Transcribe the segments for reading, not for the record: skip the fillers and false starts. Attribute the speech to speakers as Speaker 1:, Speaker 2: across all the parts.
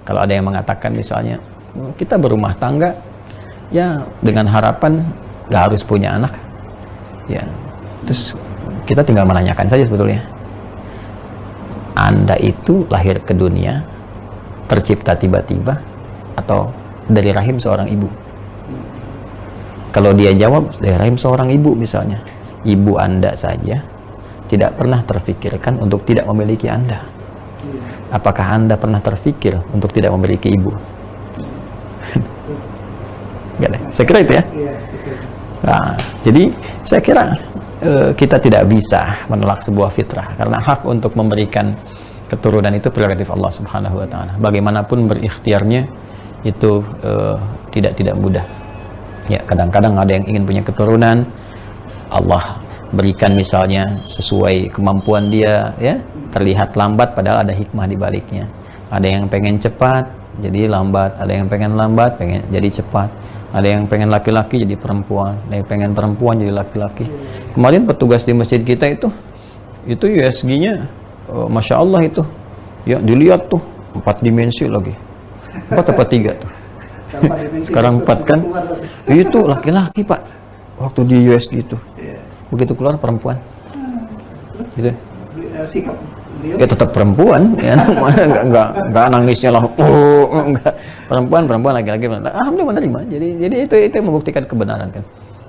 Speaker 1: Kalau ada yang mengatakan misalnya kita berumah tangga ya dengan harapan nggak harus punya anak, ya terus kita tinggal menanyakan saja sebetulnya, Anda itu lahir ke dunia tercipta tiba-tiba atau dari rahim seorang ibu? Kalau dia jawab dari rahim seorang ibu misalnya, ibu Anda saja tidak pernah terfikirkan untuk tidak memiliki Anda. Apakah Anda pernah terfikir untuk tidak memiliki ibu? Enggak deh, saya kira itu ya. Nah, jadi saya kira kita tidak bisa menolak sebuah fitrah, karena hak untuk memberikan keturunan itu prerogatif Allah Subhanahu wa taala. Bagaimanapun berikhtiarnya itu tidak mudah. Ya, kadang-kadang ada yang ingin punya keturunan, Allah berikan misalnya sesuai kemampuan dia, ya, terlihat lambat padahal ada hikmah di baliknya. Ada yang pengen cepat jadi lambat, ada yang pengen lambat pengen jadi cepat, ada yang pengen laki-laki jadi perempuan, ada yang pengen perempuan jadi laki-laki. Kemarin petugas di masjid kita itu USG-nya Masya Allah itu ya, dilihat tuh 4 dimensi lagi, 4 apa 3 tuh sekarang 4 kan, itu laki-laki Pak waktu di USG itu, begitu keluar perempuan gitu.
Speaker 2: Sikap
Speaker 1: ya tetap perempuan ya, enggak nangisnya lah, enggak, perempuan laki-laki, alhamdulillah menerima. Jadi itu membuktikan kebenaran kan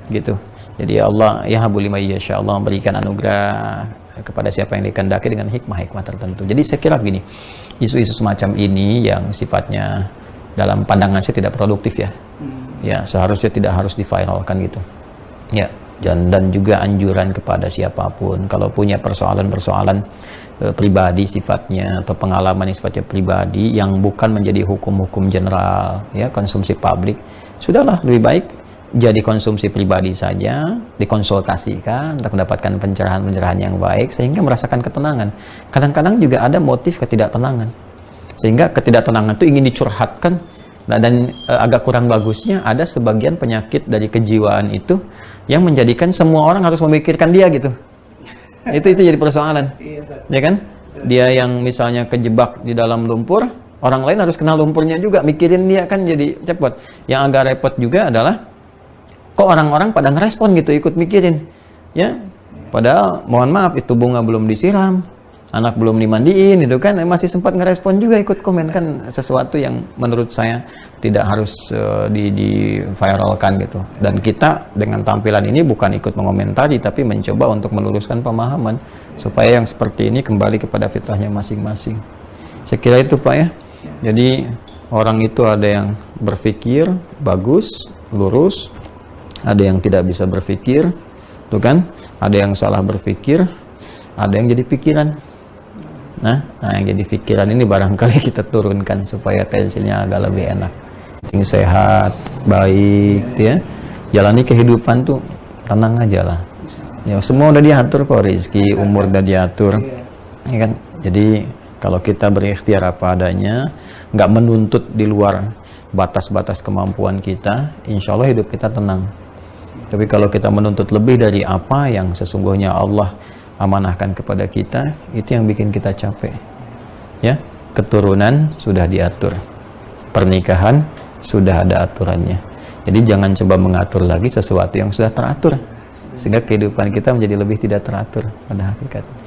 Speaker 1: gitu. Jadi Allah ya habu liman yasha, Allah memberikan anugerah kepada siapa yang dikehendaki dengan hikmah tertentu. Jadi saya kira begini, isu-isu semacam ini yang sifatnya dalam pandangan saya tidak produktif ya, ya seharusnya tidak harus diviralkan gitu ya. Dan juga anjuran kepada siapapun kalau punya persoalan-persoalan pribadi sifatnya atau pengalaman yang sifatnya pribadi yang bukan menjadi hukum-hukum general ya, konsumsi publik, sudahlah lebih baik jadi konsumsi pribadi saja, dikonsultasikan untuk mendapatkan pencerahan-pencerahan yang baik sehingga merasakan ketenangan. Kadang-kadang juga ada motif ketidaktenangan sehingga ketidaktenangan itu ingin dicurhatkan. Nah, dan agak kurang bagusnya ada sebagian penyakit dari kejiwaan itu yang menjadikan semua orang harus memikirkan dia gitu. itu jadi persoalan, ya kan? Dia yang misalnya kejebak di dalam lumpur, orang lain harus kenal lumpurnya juga, mikirin dia kan jadi cepat. Yang agak repot juga adalah kok orang-orang pada ngerespon gitu, ikut mikirin, ya. Padahal mohon maaf itu bunga belum disiram, anak belum dimandiin, itu kan masih sempat ngerespon juga, ikut komen, kan sesuatu yang menurut saya tidak harus di-viralkan gitu. Dan kita dengan tampilan ini bukan ikut mengomentari, tapi mencoba untuk meluruskan pemahaman supaya yang seperti ini kembali kepada fitrahnya masing-masing. Saya kira itu Pak ya. Jadi orang itu ada yang berpikir bagus, lurus, ada yang tidak bisa berpikir, tuh kan? Ada yang salah berpikir, ada yang jadi pikiran. Nah, yang jadi pikiran ini barangkali kita turunkan supaya tensinya agak lebih enak, yang sehat, baik, ya. Jalani kehidupan tuh tenang aja lah. Ya, semua udah diatur kok, rezeki, umur udah diatur, ya kan. Jadi kalau kita berikhtiar apa adanya, nggak menuntut di luar batas-batas kemampuan kita, insya Allah hidup kita tenang. Tapi kalau kita menuntut lebih dari apa yang sesungguhnya Allah amanahkan kepada kita, itu yang bikin kita capek ya. Keturunan sudah diatur, pernikahan sudah ada aturannya, jadi jangan coba mengatur lagi sesuatu yang sudah teratur sehingga kehidupan kita menjadi lebih tidak teratur pada hakikatnya.